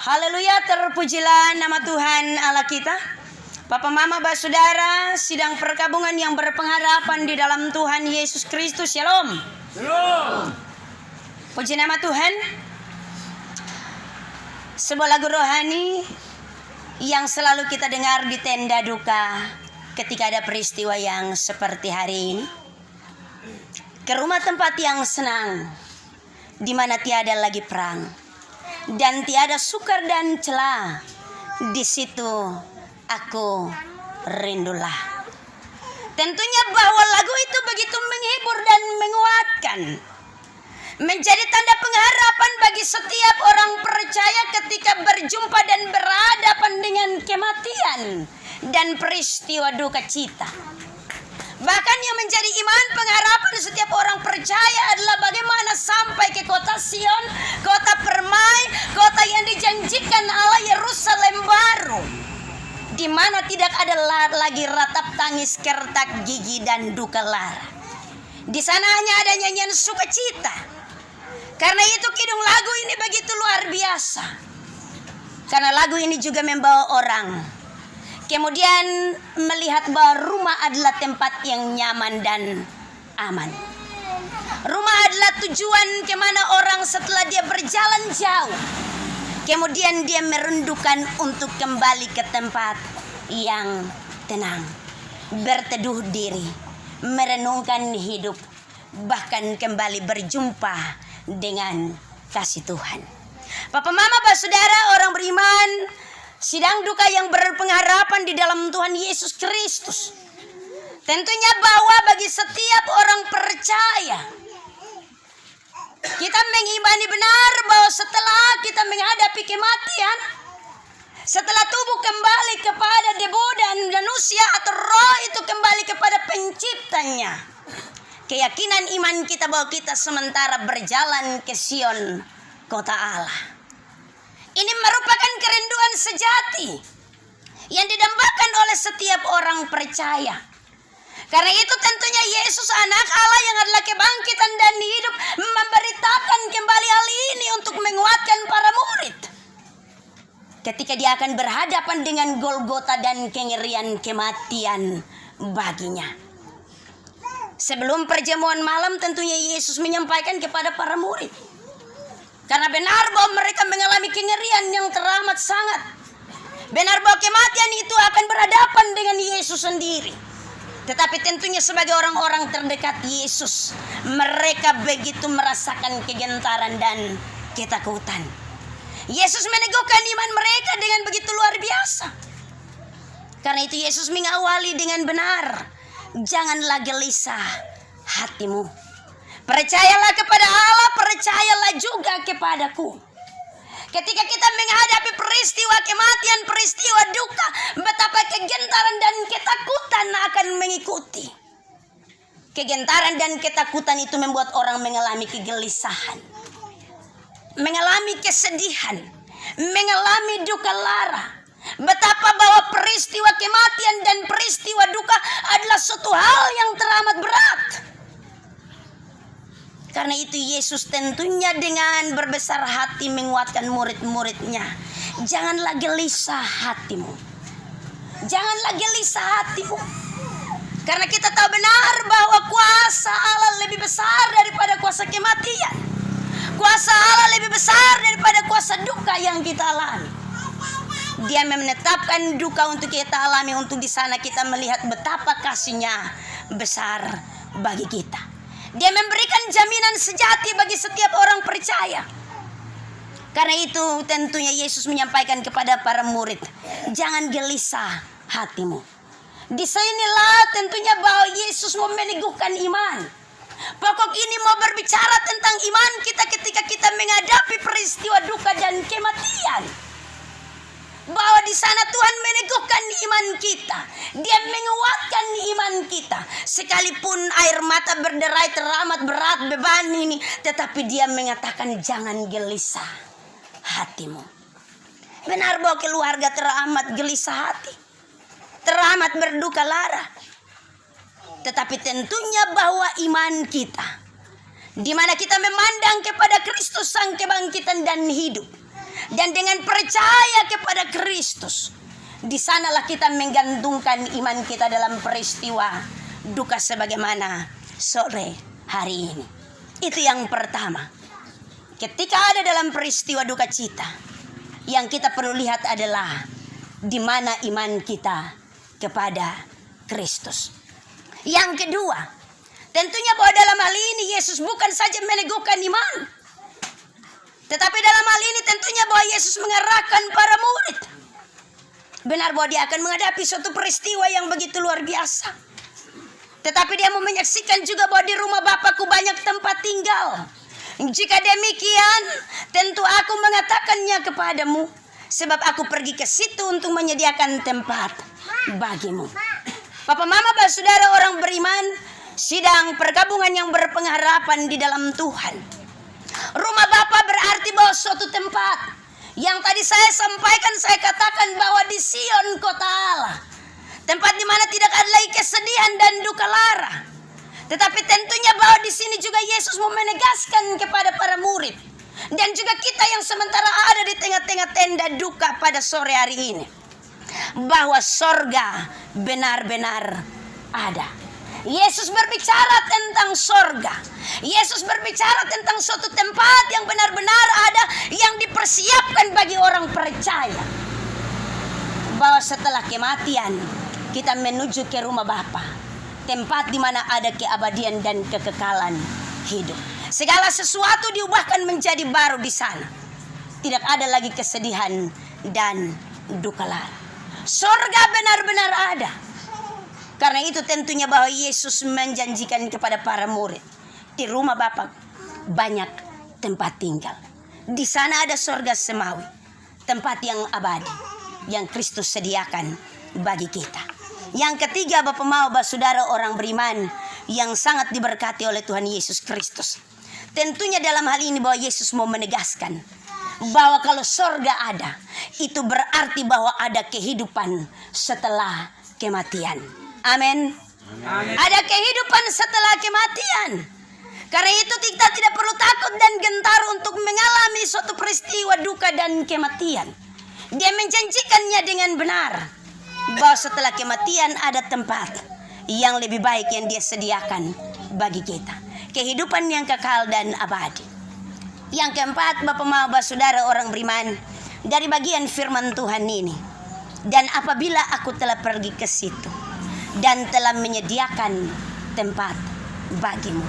Haleluya, terpujilah nama Tuhan Allah kita. Papa Mama Saudara, sidang perkabungan yang berpengharapan di dalam Tuhan Yesus Kristus. Shalom. Shalom. Puji nama Tuhan. Sebuah lagu rohani yang selalu kita dengar di tenda duka ketika ada peristiwa yang seperti hari ini. Ke rumah tempat yang senang, di mana tiada lagi perang dan tiada sukar dan celah, di situ aku rindulah. Tentunya bahwa lagu itu begitu menghibur dan menguatkan, menjadi tanda pengharapan bagi setiap orang percaya ketika berjumpa dan berhadapan dengan kematian dan peristiwa duka cita. Bahkan yang menjadi iman pengharapan setiap orang percaya adalah bagaimana sampai ke kota Sion, kota permai, kota yang dijanjikan Allah, Yerusalem baru, di mana tidak ada lagi ratap tangis, kertak gigi dan duka lara. Di sana hanya ada nyanyian sukacita. Karena itu kidung lagu ini begitu luar biasa. Karena lagu ini juga membawa orang kemudian melihat bahwa rumah adalah tempat yang nyaman dan aman. Rumah adalah tujuan kemana orang setelah dia berjalan jauh, kemudian dia merindukan untuk kembali ke tempat yang tenang, berteduh diri, merenungkan hidup, bahkan kembali berjumpa dengan kasih Tuhan. Papa Mama Saudara, orang beriman, sidang duka yang berpengharapan di dalam Tuhan Yesus Kristus. Tentunya bahwa bagi setiap orang percaya, kita mengimani benar bahwa setelah kita menghadapi kematian, setelah tubuh kembali kepada debu dan manusia atau roh itu kembali kepada penciptanya, keyakinan iman kita bahwa kita sementara berjalan ke Sion, kota Allah. Ini merupakan kerinduan sejati yang didambakan oleh setiap orang percaya. Karena itu tentunya Yesus anak Allah yang adalah kebangkitan dan hidup memberitakan kembali hal ini untuk menguatkan para murid. Ketika dia akan berhadapan dengan Golgota dan kengerian kematian baginya. Sebelum perjamuan malam tentunya Yesus menyampaikan kepada para murid. Karena benar bahwa mereka mengalami kengerian yang teramat sangat. Benar bahwa kematian itu akan berhadapan dengan Yesus sendiri. Tetapi tentunya sebagai orang-orang terdekat Yesus, mereka begitu merasakan kegentaran dan ketakutan. Yesus meneguhkan iman mereka dengan begitu luar biasa. Karena itu Yesus mengawali dengan benar. Janganlah gelisah hatimu. Percayalah kepada Allah, percayalah juga kepadaku. Ketika kita menghadapi peristiwa kematian, peristiwa duka, betapa kegentaran dan ketakutan akan mengikuti. Kegentaran dan ketakutan itu membuat orang mengalami kegelisahan, mengalami kesedihan, mengalami duka lara. Betapa bahwa peristiwa kematian dan peristiwa duka adalah suatu hal yang teramat berat. Karena itu Yesus tentunya dengan berbesar hati menguatkan murid-muridnya. Janganlah gelisah hatimu. Janganlah gelisah hatimu. Karena kita tahu benar bahwa kuasa Allah lebih besar daripada kuasa kematian. Kuasa Allah lebih besar daripada kuasa duka yang kita alami. Dia menetapkan duka untuk kita alami, untuk di sana kita melihat betapa kasih-Nya besar bagi kita. Dia memberikan jaminan sejati bagi setiap orang percaya. Karena itu tentunya Yesus menyampaikan kepada para murid, jangan gelisah hatimu. Di sinilah tentunya bahwa Yesus mau meneguhkan iman. Pokok ini mau berbicara tentang iman kita ketika kita menghadapi peristiwa duka dan kematian. Bahwa di sana Tuhan meneguhkan iman kita. Dia menguatkan iman kita. Sekalipun air mata berderai teramat berat beban ini, tetapi dia mengatakan jangan gelisah hatimu. Benar bahwa keluarga teramat gelisah hati, teramat berduka lara. Tetapi tentunya bahwa iman kita, di mana kita memandang kepada Kristus sang kebangkitan dan hidup, Dan dengan percaya kepada Kristus, di sanalah kita menggantungkan iman kita dalam peristiwa duka sebagaimana sore hari ini. Itu yang pertama. Ketika ada dalam peristiwa duka cita, yang kita perlu lihat adalah di mana iman kita kepada Kristus. Yang kedua, tentunya bahwa dalam hal ini Yesus bukan saja meneguhkan iman, tetapi dalam hal ini tentunya bahwa Yesus mengarahkan para murid. Benar bahwa dia akan menghadapi suatu peristiwa yang begitu luar biasa. Tetapi dia mau menyaksikan juga bahwa di rumah Bapakku banyak tempat tinggal. Jika demikian, tentu aku mengatakannya kepadamu, sebab aku pergi ke situ untuk menyediakan tempat bagimu. Papa, mama, saudara orang beriman, sidang pergabungan yang berpengharapan di dalam Tuhan. Rumah Bapa berarti bahwa suatu tempat yang tadi saya sampaikan, saya katakan bahwa di Sion kota Allah, tempat di mana tidak ada lagi kesedihan dan duka lara. Tetapi tentunya bahwa di sini juga Yesus mau menegaskan kepada para murid dan juga kita yang sementara ada di tengah-tengah tenda duka pada sore hari ini, bahwa sorga benar-benar ada. Yesus berbicara tentang sorga. Yesus berbicara tentang suatu tempat yang benar-benar ada, yang dipersiapkan bagi orang percaya. Bahwa setelah kematian kita menuju ke rumah Bapa, tempat di mana ada keabadian dan kekekalan hidup. Segala sesuatu diubahkan menjadi baru di sana. Tidak ada lagi kesedihan dan duka lara. Sorga benar-benar ada. Karena itu tentunya bahwa Yesus menjanjikan kepada para murid, di rumah Bapa banyak tempat tinggal. Di sana ada sorga semawi, tempat yang abadi, yang Kristus sediakan bagi kita. Yang ketiga, Bapak mau, saudara orang beriman yang sangat diberkati oleh Tuhan Yesus Kristus. Tentunya dalam hal ini bahwa Yesus mau menegaskan bahwa kalau sorga ada, itu berarti bahwa ada kehidupan setelah kematian. Amin. Ada kehidupan setelah kematian. Karena itu kita tidak perlu takut dan gentar untuk mengalami suatu peristiwa duka dan kematian. Dia menjanjikannya dengan benar, bahwa setelah kematian ada tempat yang lebih baik yang dia sediakan bagi kita. Kehidupan yang kekal dan abadi. Yang keempat, Bapak mau, saudara orang beriman, dari bagian firman Tuhan ini. Dan apabila aku telah pergi ke situ dan telah menyediakan tempat bagimu.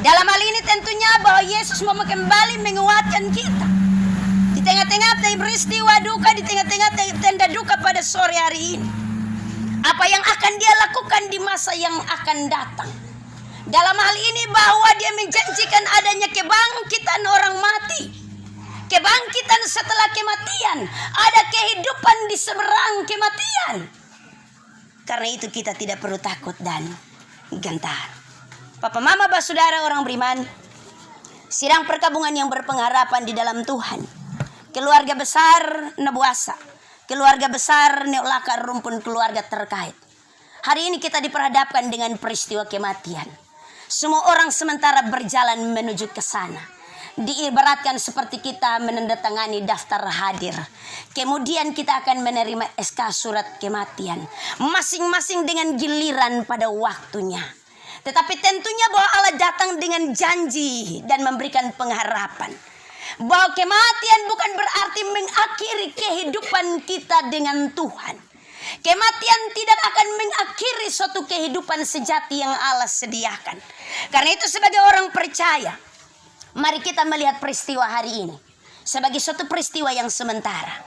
Dalam hal ini tentunya bahwa Yesus mau kembali menguatkan kita. Di tengah-tengah peristiwa duka, di tengah-tengah tenda duka pada sore hari ini. Apa yang akan dia lakukan di masa yang akan datang. Dalam hal ini bahwa dia menjanjikan adanya kebangkitan orang mati. Kebangkitan setelah kematian. Ada kehidupan di seberang kematian. Karena itu kita tidak perlu takut dan gentar. Papa, mama, saudara orang beriman, sidang perkabungan yang berpengharapan di dalam Tuhan. Keluarga besar Nebuasa, keluarga besar Neolakar, rumpun keluarga terkait. Hari ini kita diperhadapkan dengan peristiwa kematian. Semua orang sementara berjalan menuju ke sana. Diibaratkan seperti kita menandatangani daftar hadir. Kemudian kita akan menerima SK surat kematian. Masing-masing dengan giliran pada waktunya. Tetapi tentunya bahwa Allah datang dengan janji dan memberikan pengharapan. Bahwa kematian bukan berarti mengakhiri kehidupan kita dengan Tuhan. Kematian tidak akan mengakhiri suatu kehidupan sejati yang Allah sediakan. Karena itu sebagai orang percaya, mari kita melihat peristiwa hari ini sebagai suatu peristiwa yang sementara.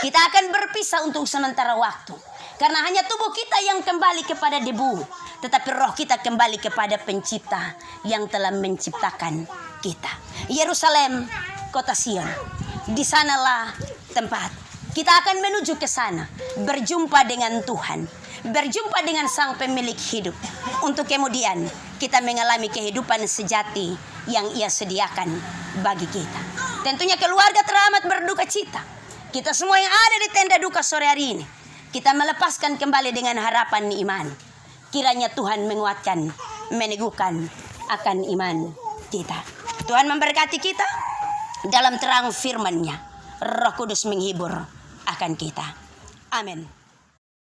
Kita akan berpisah untuk sementara waktu. Karena hanya tubuh kita yang kembali kepada debu, tetapi roh kita kembali kepada Pencipta yang telah menciptakan kita. Yerusalem, kota Sion. Di sanalah tempat. Kita akan menuju ke sana, berjumpa dengan Tuhan, berjumpa dengan Sang Pemilik hidup, untuk kemudian kita mengalami kehidupan sejati yang Ia sediakan bagi kita. Tentunya keluarga teramat berduka cita. Kita semua yang ada di tenda duka sore hari ini, kita melepaskan kembali dengan harapan iman. Kiranya Tuhan menguatkan, meneguhkan akan iman kita. Tuhan memberkati kita dalam terang firman-Nya. Roh Kudus menghibur akan kita. Amin.